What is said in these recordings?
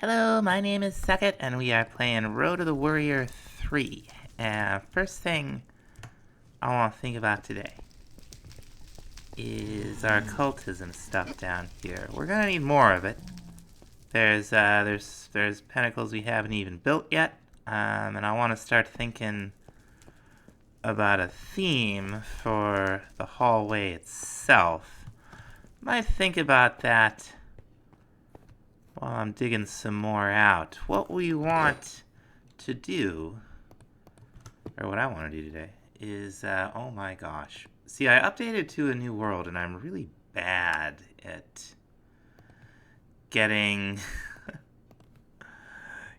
Hello, my name is Suckit, and we are playing Road to the Worrier 3. First thing I want to think about today is our occultism stuff down here. We're gonna need more of it. There's pentacles we haven't even built yet, and I want to start thinking about a theme for the hallway itself. Might think about that while I'm digging some more out. What we want to do, or what I want to do today, is, oh my gosh. See, I updated to a new world, and I'm really bad at getting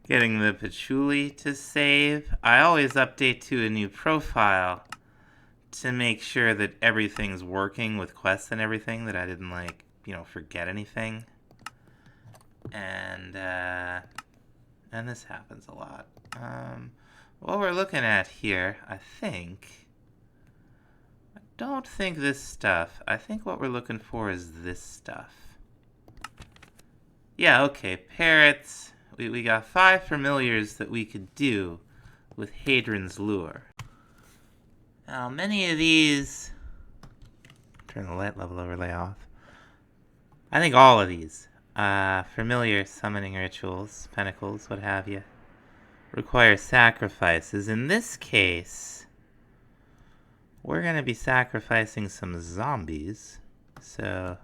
getting the patchouli to save. I always update to a new profile to make sure that everything's working with quests and everything, that I didn't, like, forget anything. And this happens a lot. What we're looking at here, I don't think this stuff. I think what we're looking for is this stuff. Yeah, okay, parrots. We got 5 familiars that we could do with Hadron's Lure. Now, many of these... Turn the light level overlay off. I think all of these familiar summoning rituals, pentacles, what have you, require sacrifices. In this case, we're going to be sacrificing some zombies. So,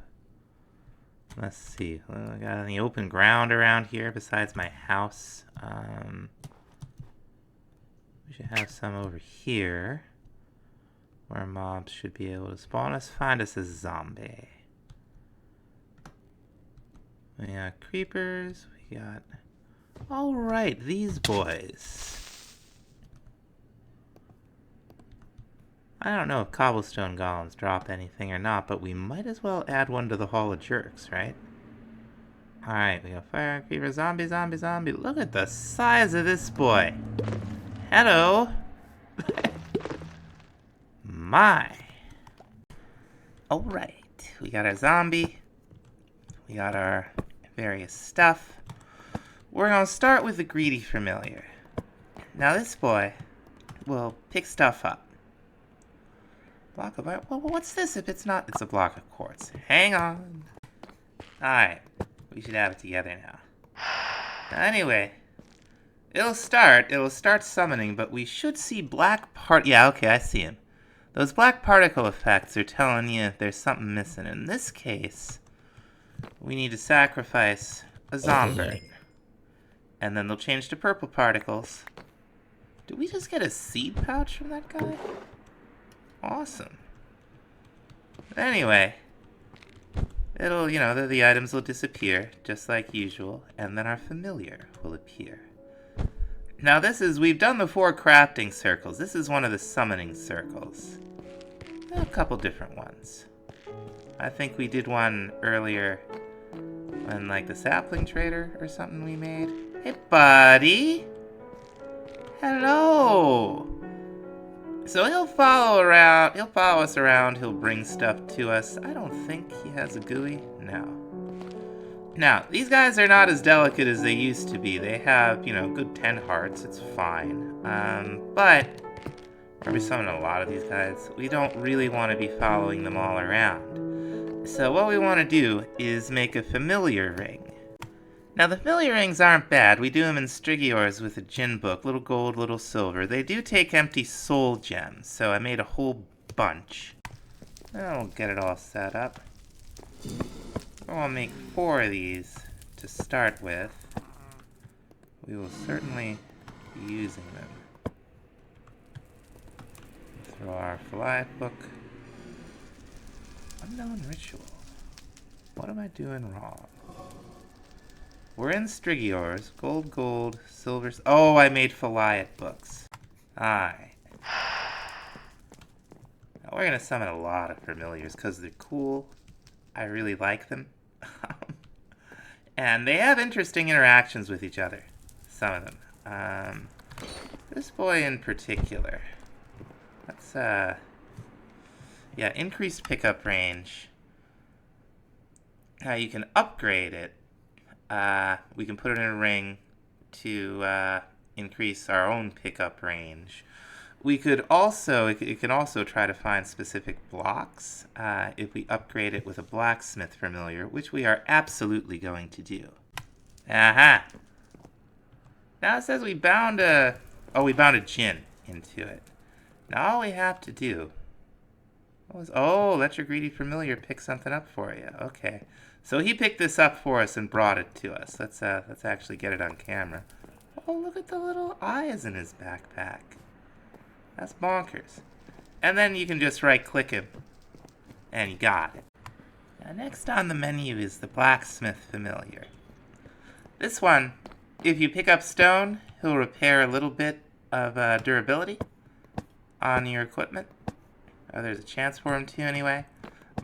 let's see. Well, I got any open ground around here besides my house? We should have some over here where mobs should be able to spawn. Let's find us a zombie. We got creepers. We got... Alright, these boys. I don't know if cobblestone golems drop anything or not, but we might as well add one to the Hall of Jerks, right? Alright, we got fire, creeper, zombie, zombie, zombie. Look at the size of this boy. Hello. My. Alright, we got our zombie. We got our various stuff. We're going to start with the greedy familiar. Now this boy will pick stuff up. Block of iron. Well, what's this if it's not? It's a block of quartz. Hang on. Alright, we should have it together now. Anyway, it'll start summoning, but we should see black yeah, okay, I see him. Those black particle effects are telling you there's something missing. In this case, we need to sacrifice a zombie. And then they'll change to purple particles. Did we just get a seed pouch from that guy? Awesome. Anyway, it'll, the items will disappear, just like usual, and then our familiar will appear. Now we've done the 4 crafting circles. This is one of the summoning circles. A couple different ones. I think we did one earlier on, like, the sapling trader or something we made. Hey, buddy! Hello! So he'll follow us around, he'll bring stuff to us. I don't think he has a GUI. No. Now, these guys are not as delicate as they used to be. They have, good 10 hearts, it's fine. But, we're summoning a lot of these guys. We don't really want to be following them all around. So what we want to do is make a familiar ring. Now, the familiar rings aren't bad. We do them in Strigiors with a gin book. Little gold, little silver. They do take empty soul gems, so I made a whole bunch. I'll get it all set up. I'll make 4 of these to start with. We will certainly be using them. Throw our fly book. Unknown ritual. What am I doing wrong? We're in Strigiors. Gold, gold, silver... Oh, I made Philiot books. Alright. Now we're going to summon a lot of familiars because they're cool. I really like them. And they have interesting interactions with each other. Some of them. This boy in particular. Let's, yeah, increased pickup range. Now you can upgrade it. we can put it in a ring to increase our own pickup range. We could also, it can also try to find specific blocks if we upgrade it with a blacksmith familiar, which we are absolutely going to do. Aha! Now it says we bound a djinn into it. Now all we have to do let your greedy familiar pick something up for you. Okay. So he picked this up for us and brought it to us. Let's actually get it on camera. Oh, look at the little eyes in his backpack. That's bonkers. And then you can just right-click him. And you got it. Now next on the menu is the blacksmith familiar. This one, if you pick up stone, he'll repair a little bit of durability on your equipment. There's a chance for him to anyway.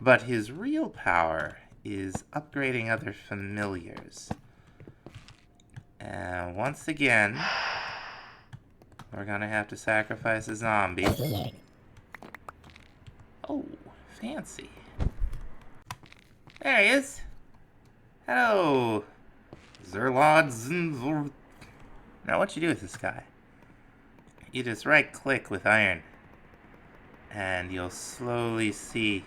But his real power is upgrading other familiars. And once again, we're gonna have to sacrifice a zombie. Oh, fancy. There he is. Hello, Zerlod. Now what you do with this guy? You just right-click with iron, and you'll slowly see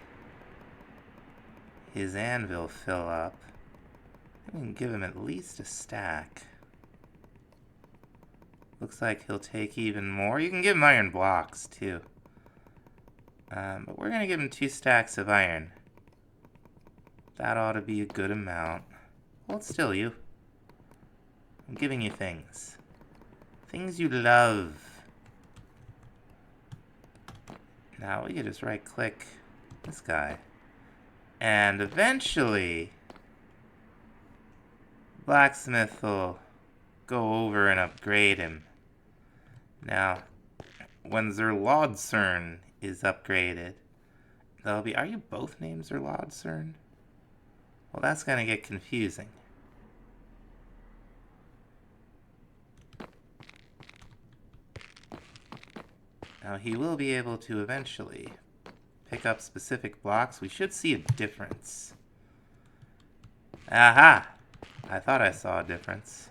his anvil fill up. We can give him at least a stack. Looks like he'll take even more. You can give him iron blocks, too. But we're going to give him 2 stacks of iron. That ought to be a good amount. Hold still, you. I'm giving you things. Things you love. Now we can just right-click this guy. And eventually, blacksmith will go over and upgrade him. Now, when Zerlod is upgraded, there'll be... Are you both named Zerlod? Well, that's going to get confusing. Now, he will be able to eventually pick up specific blocks. We should see a difference. Aha! I thought I saw a difference.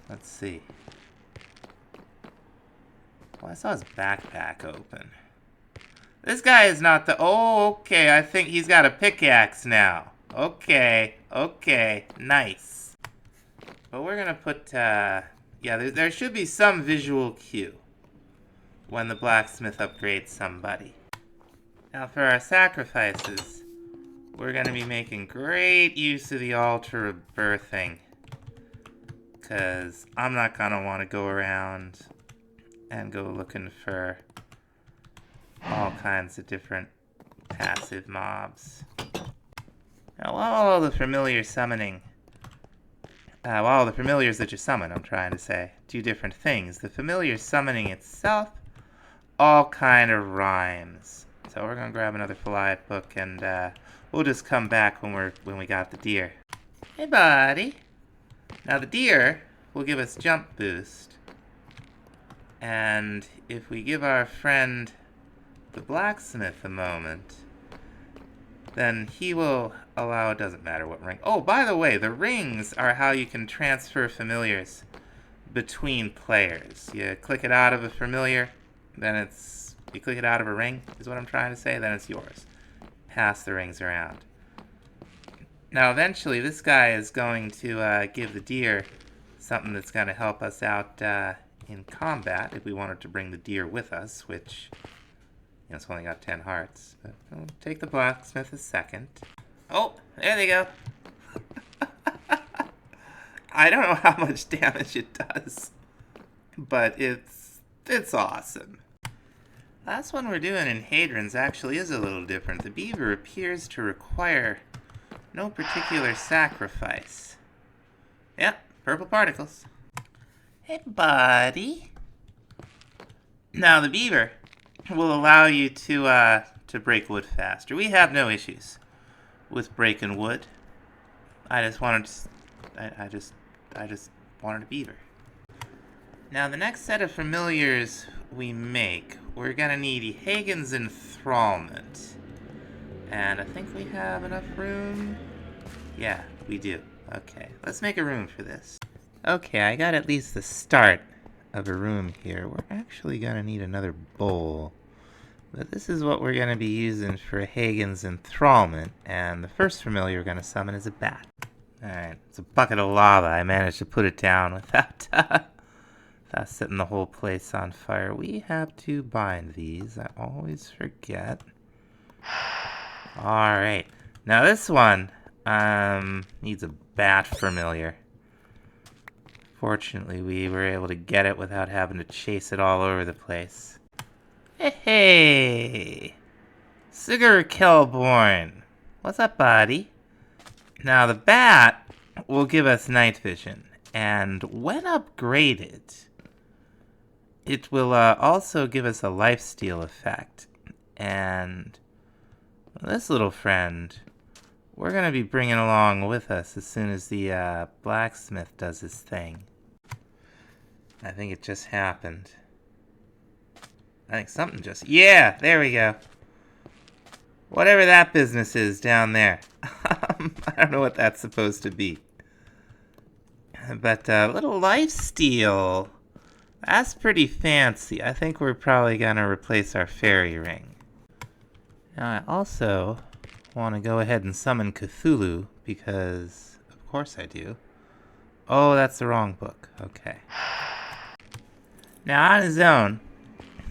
Let's see. Well, I saw his backpack open. This guy is not the... Oh, okay. I think he's got a pickaxe now. Okay. Okay. Nice. But we're going to put... yeah, there should be some visual cue when the blacksmith upgrades somebody. Now, for our sacrifices, we're going to be making great use of the altar of birthing. Because I'm not going to want to go around and go looking for all kinds of different passive mobs. Now, while all the familiar summoning... while all the familiars that you summon, I'm trying to say, do different things, the familiar summoning itself all kind of rhymes. So we're going to grab another Philiad book, and we'll just come back when we got the deer. Hey, buddy. Now, the deer will give us jump boost. And if we give our friend the blacksmith a moment, then he will allow... It doesn't matter what ring... Oh, by the way, the rings are how you can transfer familiars between players. You click it out of a familiar, then it's... You click it out of a ring, is what I'm trying to say, then it's yours. Pass the rings around. Now, eventually, this guy is going to give the deer something that's going to help us out in combat if we wanted to bring the deer with us, which, you know, it's only got 10 hearts. But we'll take the blacksmith a second. Oh, there they go. I don't know how much damage it does, but it's awesome. Last one we're doing in Hadron's actually is a little different. The beaver appears to require no particular sacrifice. Yep, purple particles. Hey, buddy. Now, the beaver will allow you to break wood faster. We have no issues with breaking wood. I just wanted a beaver. Now, the next set of familiars we make, we're gonna need Hagen's enthrallment. And I think we have enough room. Yeah, we do. Okay, let's make a room for this. Okay, I got at least the start of a room here. We're actually gonna need another bowl. But this is what we're gonna be using for Hagen's enthrallment, and the first familiar we're gonna summon is a bat. Alright, it's a bucket of lava. I managed to put it down without setting the whole place on fire. We have to bind these. I always forget. Alright. Now this one needs a bat familiar. Fortunately, we were able to get it without having to chase it all over the place. Hey! Sigurd Kelborn. What's up, buddy? Now the bat will give us night vision, and when upgraded, it will also give us a lifesteal effect. And this little friend, we're going to be bringing along with us as soon as the blacksmith does his thing. I think it just happened. I think something just... Yeah, there we go. Whatever that business is down there. I don't know what that's supposed to be. But a little lifesteal. That's pretty fancy. I think we're probably going to replace our fairy ring. Now I also want to go ahead and summon Cthulhu, because of course I do. Oh, that's the wrong book. Okay. Now on his own,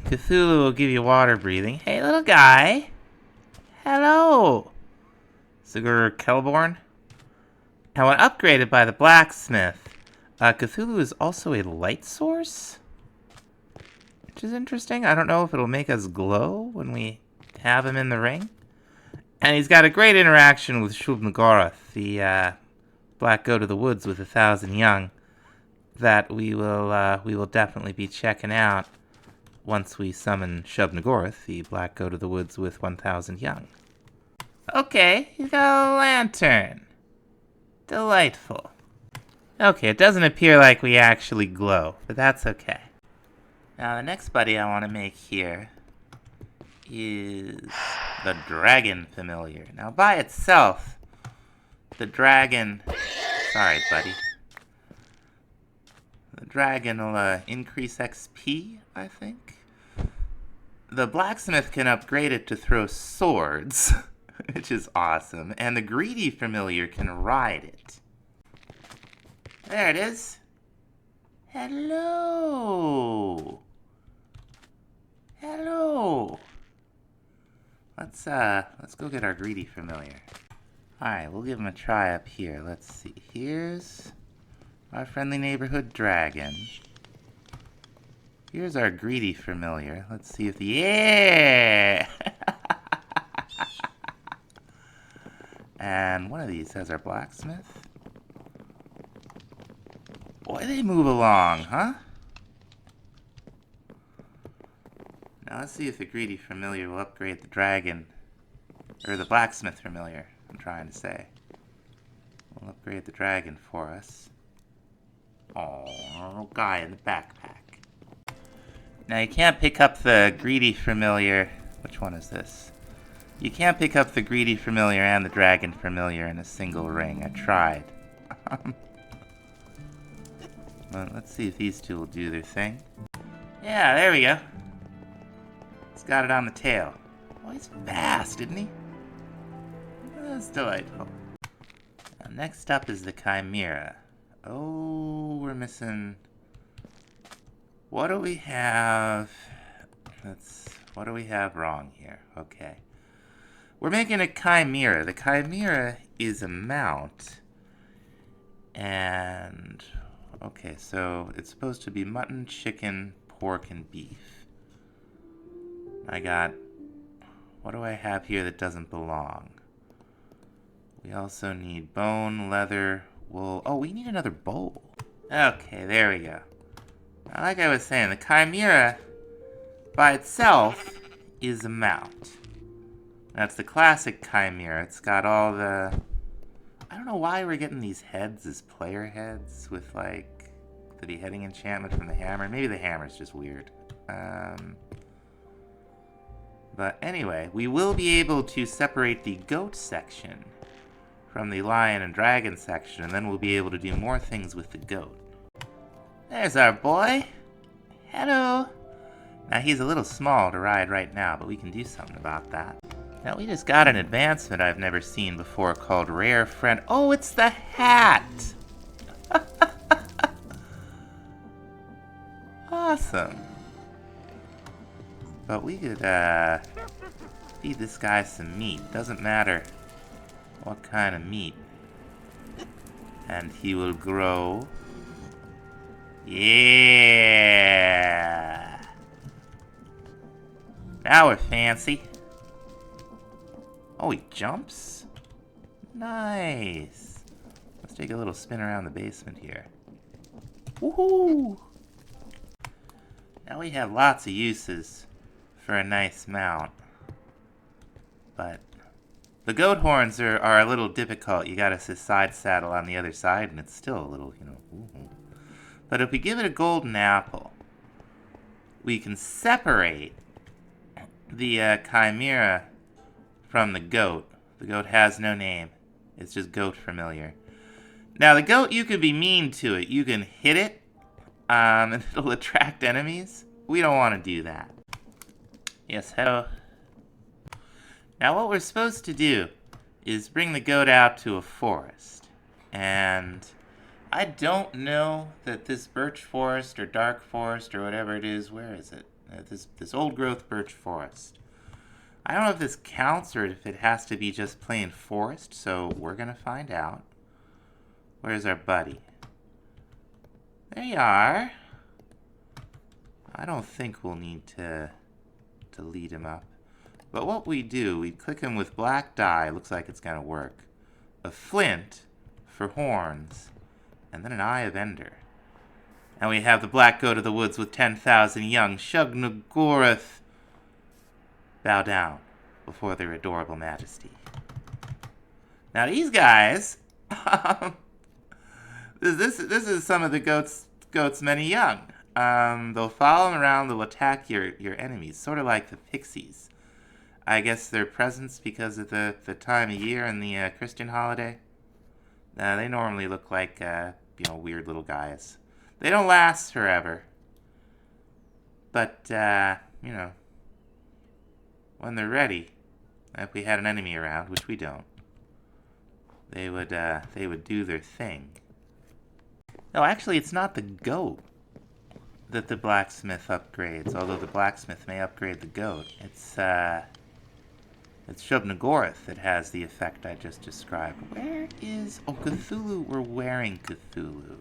Cthulhu will give you water breathing. Hey, little guy. Hello. Sigurd Kelborn. Now when upgraded by the blacksmith, Cthulhu is also a light source, which is interesting. I don't know if it'll make us glow when we have him in the ring. And he's got a great interaction with Shub-Niggurath, the black goat of the woods with 1,000 young, that we will definitely be checking out once we summon Shub-Niggurath, the black goat of the woods with 1,000 young. Okay, he's got a lantern. Delightful. Okay, it doesn't appear like we actually glow, but that's okay. Now the next buddy I want to make here is the dragon familiar. Now by itself, the dragon... Sorry, buddy. The dragon will increase XP, I think. The blacksmith can upgrade it to throw swords, which is awesome. And the greedy familiar can ride it. There it is. Hello. Hello. Let's go get our greedy familiar. Alright, we'll give him a try up here. Let's see. Here's our friendly neighborhood dragon. Here's our greedy familiar. Let's see if the... Yeah! And one of these has our blacksmith. Boy, they move along, huh? Now let's see if the greedy familiar will upgrade the dragon. Or the blacksmith familiar, I'm trying to say. We'll upgrade the dragon for us. Oh, guy in the backpack. Now you can't pick up the greedy familiar. Which one is this? You can't pick up the greedy familiar and the dragon familiar in a single ring. I tried. Well, let's see if these two will do their thing. Yeah, there we go. He's got it on the tail. Oh, he's fast, isn't he? That's delightful. Now, next up is the Chimera. Oh, we're missing... What do we have? What do we have wrong here? Okay. We're making a Chimera. The Chimera is a mount. And... Okay, so it's supposed to be mutton, chicken, pork, and beef. I got... What do I have here that doesn't belong? We also need bone, leather, wool... Oh, we need another bowl. Okay, there we go. Now, like I was saying, the Chimera, by itself, is a mount. That's the classic Chimera. It's got all the... I don't know why we're getting these heads as player heads with, like, the beheading enchantment from the hammer. Maybe the hammer's just weird. But anyway, we will be able to separate the goat section from the lion and dragon section, and then we'll be able to do more things with the goat. There's our boy. Hello. Now, he's a little small to ride right now, but we can do something about that. Now, we just got an advancement I've never seen before called Rare Friend. Oh, it's the hat! Awesome. But we could, feed this guy some meat. Doesn't matter what kind of meat. And he will grow. Yeah! Now we're fancy. Oh, he jumps? Nice. Let's take a little spin around the basement here. Woohoo! Now we have lots of uses for a nice mount. But the goat horns are a little difficult. You gotta side saddle on the other side, and it's still a little, ooh. But if we give it a golden apple, we can separate the chimera from the goat. The goat has no name. It's just goat familiar. Now, the goat, you can be mean to it. You can hit it, and it'll attract enemies. We don't want to do that. Yes, hello. Now, what we're supposed to do is bring the goat out to a forest. And I don't know that this birch forest or dark forest or whatever it is, where is it? This old growth birch forest. I don't know if this counts or if it has to be just plain forest, so we're going to find out. Where's our buddy? There you are. I don't think we'll need to lead him up. But what we do, we click him with black dye. Looks like it's going to work. A flint for horns. And then an eye of ender. And we have the black goat of the woods with 10,000 young. Shug-Nagoroth. Bow down before their adorable majesty. Now these guys, this is some of the goat's many young. They'll follow them around. They'll attack your enemies, sort of like the pixies. I guess their presence because of the time of year and the Christian holiday. They normally look like weird little guys. They don't last forever, but when they're ready, if we had an enemy around, which we don't, they would do their thing. No, actually, it's not the goat that the blacksmith upgrades, although the blacksmith may upgrade the goat. It's Shub-Nagoroth that has the effect I just described. Where is... Oh, Cthulhu. We're wearing Cthulhu.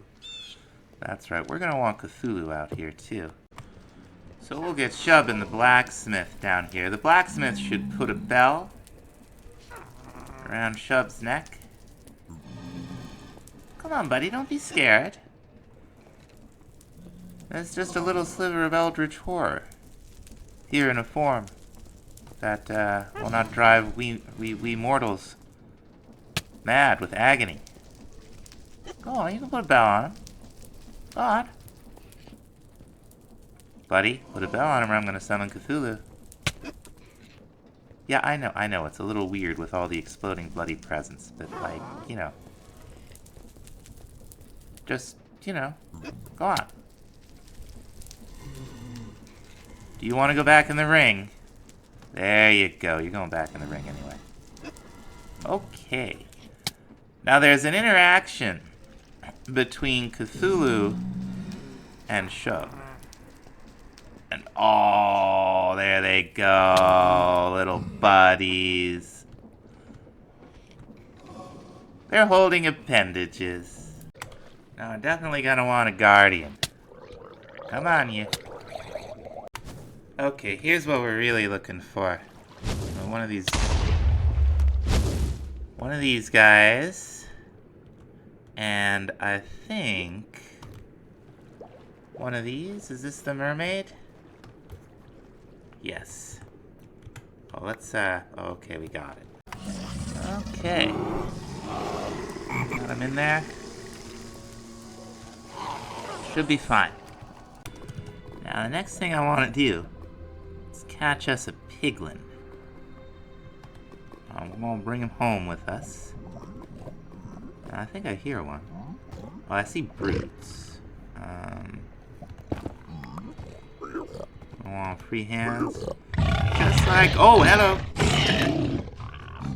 That's right. We're going to want Cthulhu out here, too. So we'll get Shub and the blacksmith down here. The blacksmith should put a bell around Shub's neck. Come on, buddy. Don't be scared. That's just a little sliver of eldritch horror. Here in a form that will not drive we mortals mad with agony. Go on, you can put a bell on him. Go on. Buddy, put a bell on him or I'm going to summon Cthulhu. Yeah, I know, it's a little weird with all the exploding bloody presents, but just, go on. Do you want to go back in the ring? There you go, you're going back in the ring anyway. Okay. Now there's an interaction between Cthulhu and Shub. And oh, there they go, little buddies. They're holding appendages. Now I'm definitely gonna want a guardian. Come on, you. Okay, here's what we're really looking for. One of these guys. And I think one of these. Is this the mermaid? Yes. Oh, let's okay, we got it. Okay. Got him in there. Should be fine. Now the next thing I want to do is catch us a piglin. We're gonna bring him home with us. I think I hear one. Oh, I see brutes. Oh, free hands. Just like... Oh, hello!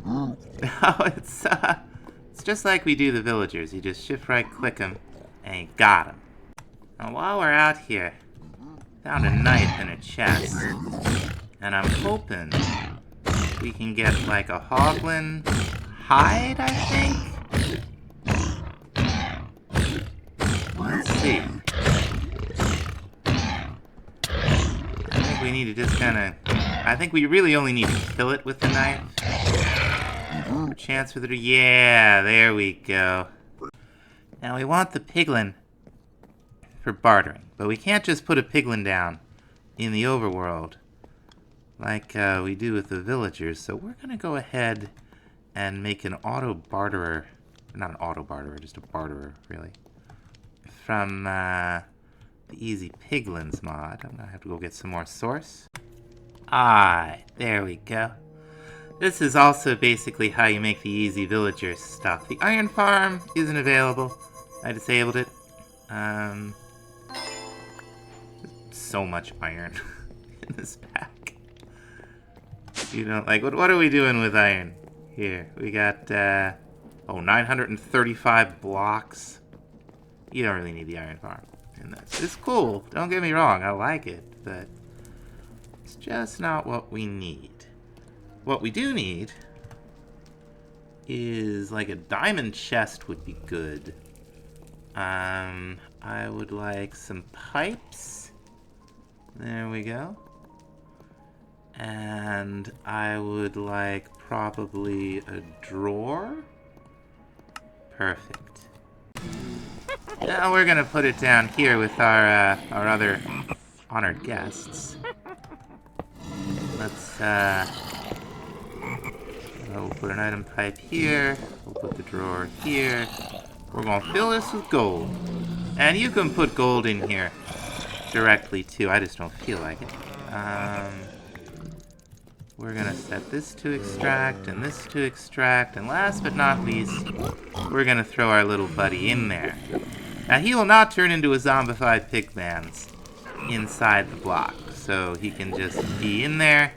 No, it's just like we do the villagers. You just shift right click them, and you got them. Now, while we're out here, found a knife in a chest. And I'm hoping we can get like a hoglin hide, I think? Let's see. I think we need to just kind of... I think we really only need to kill it with the knife. Chance for the... Yeah, there we go. Now we want the piglin for bartering. But we can't just put a piglin down in the overworld like we do with the villagers. So we're going to go ahead and make an auto-barterer. Not an auto-barterer, just a barterer, really. From the Easy Piglins mod. I'm going to have to go get some more source. Alright, there we go. This is also basically how you make the easy villager stuff. The iron farm isn't available. I disabled it. So much iron in this pack. You know, like, what are we doing with iron? Here, we got, 935 blocks. You don't really need the iron farm in this. It's cool, don't get me wrong, I like it, but it's just not what we need. What we do need is, like, a diamond chest would be good. I would like some pipes. There we go. And I would like probably a drawer. Perfect. Now we're gonna put it down here with our other honored guests. Let's we'll put an item pipe here. We'll put the drawer here. We're gonna fill this with gold. And you can put gold in here directly too. I just don't feel like it. We're gonna set this to extract and this to extract. And last but not least, we're gonna throw our little buddy in there. Now he will not turn into a zombified pigman's inside the block. So he can just be in there.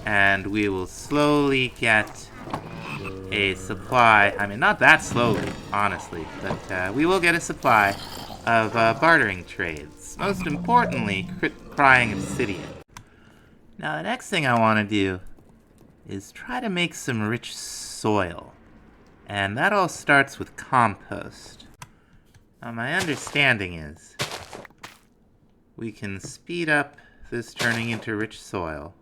And we will slowly get a supply. I mean, not that slowly, honestly. But we will get a supply of bartering trades. Most importantly, crying obsidian. Now, the next thing I want to do is try to make some rich soil. And that all starts with compost. Now, my understanding is we can speed up this turning into rich soil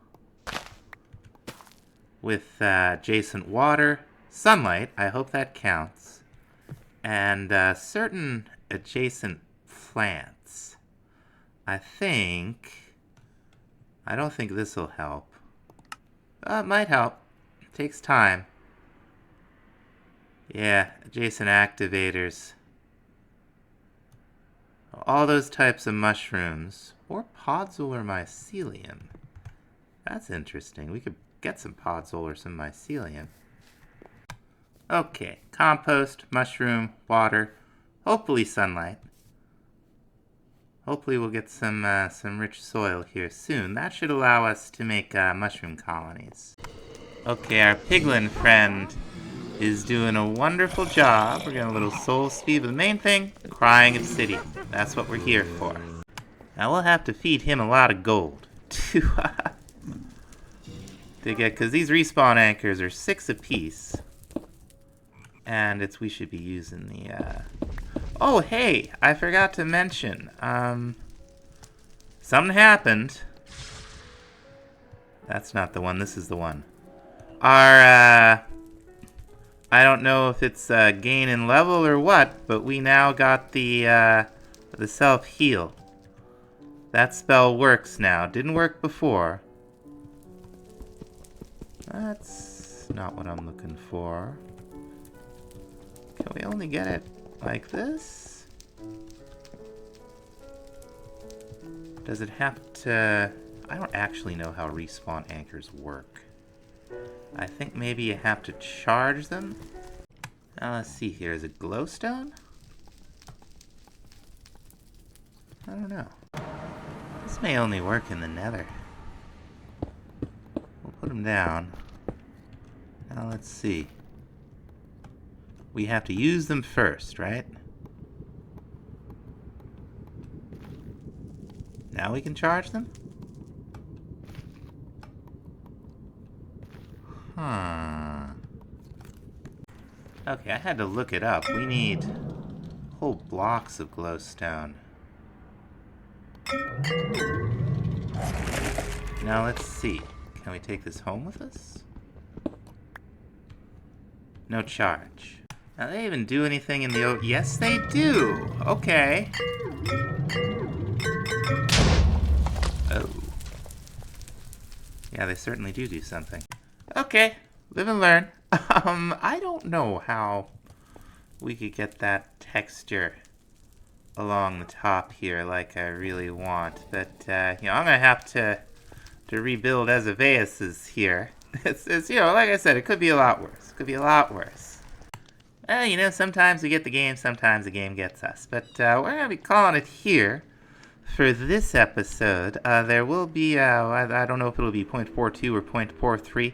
with adjacent water, sunlight, I hope that counts, and certain adjacent plants. I don't think this will help. It might help. It takes time. Yeah, adjacent activators. All those types of mushrooms. Or podzol or mycelium. That's interesting. We could get some podzol or some mycelium. Okay, compost, mushroom, water, hopefully sunlight. Hopefully we'll get some rich soil here soon. That should allow us to make mushroom colonies. Okay, our piglin friend is doing a wonderful job. We're getting a little soul speed, but the main thing, crying obsidian. That's what we're here for. Now we'll have to feed him a lot of gold to get, because these respawn anchors are 6 apiece. And we should be using the, Oh, hey, I forgot to mention, something happened. That's not the one, this is the one. Our, I don't know if it's gain in level or what, but we now got the self-heal. That spell works now. Didn't work before. That's not what I'm looking for. Can we only get it like this? Does it have to... I don't actually know how respawn anchors work. I think maybe you have to charge them? Now let's see here. Is it glowstone? I don't know. This may only work in the nether. We'll put them down. Now let's see. We have to use them first, right? Now we can charge them? Huh. Okay, I had to look it up. We need whole blocks of glowstone. Now let's see. Can we take this home with us? No charge. Now they even do anything in the yes, they do! Okay. Oh. Yeah, they certainly do something. Okay, live and learn. I don't know how we could get that texture along the top here like I really want, but you know, I'm gonna have to rebuild Ezevaeus's here. It's you know, like I said, it could be a lot worse. It could be a lot worse. You know, sometimes we get the game, sometimes the game gets us. But we're gonna be calling it here for this episode. There will be I don't know if it'll be 0.42 or 0.43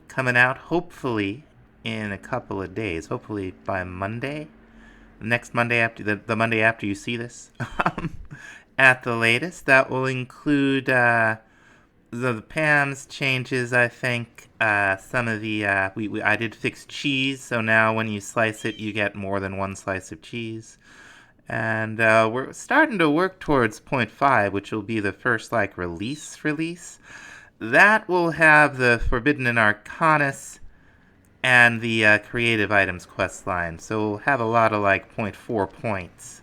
coming out, hopefully in a couple of days. Hopefully by Monday. Next Monday after the Monday after you see this. At the latest. That will include the Pam's changes, I think. Some of the I did fix cheese, so now when you slice it you get more than one slice of cheese. And we're starting to work towards 0.5, which will be the first like release. That will have the Forbidden and Arcanus and the creative items quest line. So we'll have a lot of like 0.4 points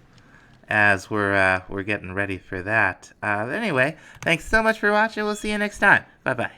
as we're getting ready for that. Anyway, thanks so much for watching. We'll see you next time. Bye bye.